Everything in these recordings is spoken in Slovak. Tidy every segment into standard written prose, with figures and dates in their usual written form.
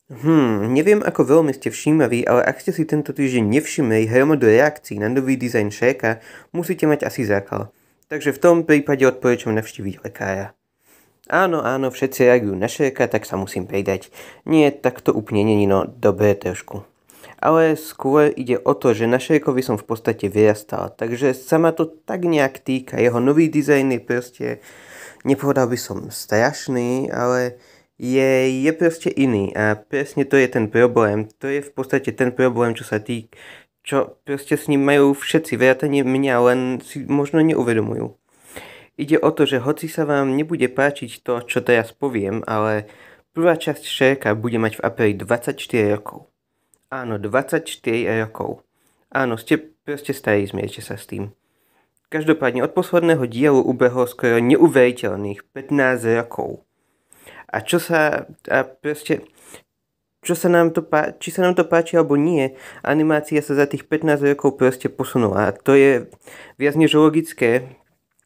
Neviem ako veľmi ste všímaví, ale ak ste si tento týždeň nevšimli hromadu reakcií na nový dizajn šéka, musíte mať asi zákal. Takže v tom prípade odporúčam navštíviť lekára. Áno, všetci reagujú na šéka, tak sa musím pridať. Nie, tak to úplne není, no dobré trošku. Ale skôr ide o to, že na šékovi som v podstate vyrastal, takže sa ma to tak nejak týka. Jeho nový dizajn je proste, nepovedal by som strašný, ale je proste iný a presne to je ten problém. To je v podstate ten problém, čo proste s ním majú všetci, vrátane mňa, len si možno neuvedomujú. Ide o to, že hoci sa vám nebude páčiť to, čo teraz poviem, ale prvá časť Shreka bude mať v apríli 24 rokov. Áno, 24 rokov. Áno, ste proste starí, zmierte sa s tým. Každopádne od posledného dielu ubehlo skoro neuveriteľných 15 rokov. A či sa nám to páči alebo nie, animácia sa za tých 15 rokov proste posunula. A to je viac než logické,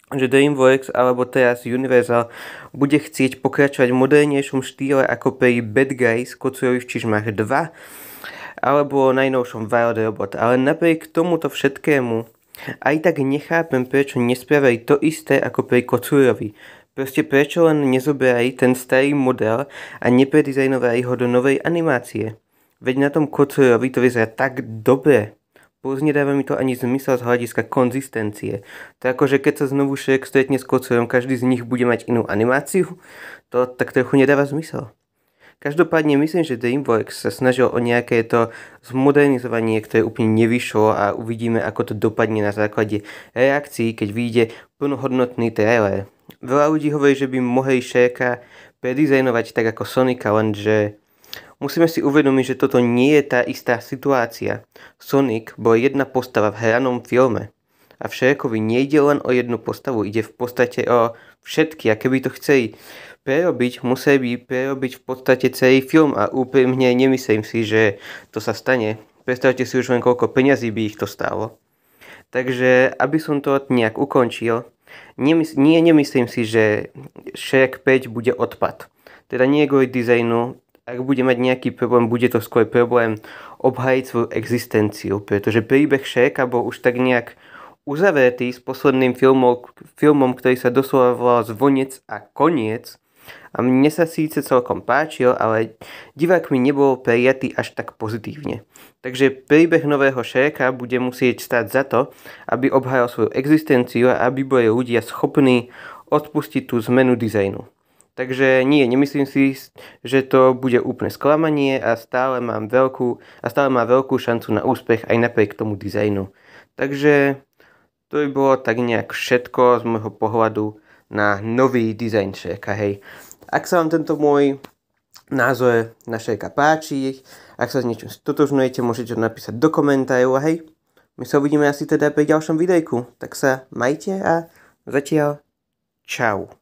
že DreamWorks alebo teraz Universal bude chcieť pokračovať v modernejšom štýle ako pri Bad Guys, Kocúrovi v čižmách 2 alebo najnovšom Wild Robot. Ale napriek tomuto všetkému aj tak nechápem, prečo nespravili to isté ako pri Kocúrovi. Proste prečo len nezoberali ten starý model a nepredizajnovali ho do novej animácie. Veď na tom Kocúrovi to vyzerá tak dobre. Plus nedáva mi to ani zmysel z hľadiska konzistencie. To akože keď sa znovu Shrek stretne s Kocúrom, každý z nich bude mať inú animáciu, to tak trochu nedáva zmysel. Každopádne myslím, že DreamWorks sa snažil o nejaké to zmodernizovanie, ktoré úplne nevyšlo a uvidíme, ako to dopadne na základe reakcií, keď vyjde plnohodnotný trailer. Veľa ľudí hovorí, že by mohli Shreka predizajnovať tak ako Sonika, lenže musíme si uvedomiť, že toto nie je tá istá situácia. Sonic bol jedna postava v hranom filme. A v Shrekovi nejde len o jednu postavu, ide v podstate o všetky. A keby to chceli prerobiť, museli by prerobiť v podstate celý film a úprimne nemyslím si, že to sa stane. Predstavte si už len koľko peňazí by ich to stálo. Takže aby som to nejak ukončil, nemyslím si, že Shrek 5 bude odpad. Teda nie kvôli dizajnu. Ak bude mať nejaký problém, bude to skôr problém obhájiť svoju existenciu, pretože príbeh Shreka bol už tak nejak uzavretý s posledným filmom, ktorý sa doslova volal Zvonec a koniec. A mne sa síce celkom páčil, ale divák mi nebol prijatý až tak pozitívne. Takže príbeh nového Shreka bude musieť stáť za to, aby obhájal svoju existenciu a aby boli ľudia schopní odpustiť tú zmenu dizajnu. Takže nemyslím si, že to bude úplne sklamanie a stále má veľkú šancu na úspech aj napriek tomu dizajnu. Takže to by bolo tak nejak všetko z môjho pohľadu na nový dizajn Shreka, hej. Ak sa vám tento môj názor na Shreka páči, ak sa s niečím stotožňujete, môžete to napísať do komentárov, hej. My sa uvidíme asi teda pri ďalšom videjku, tak sa majte a zatiaľ čau.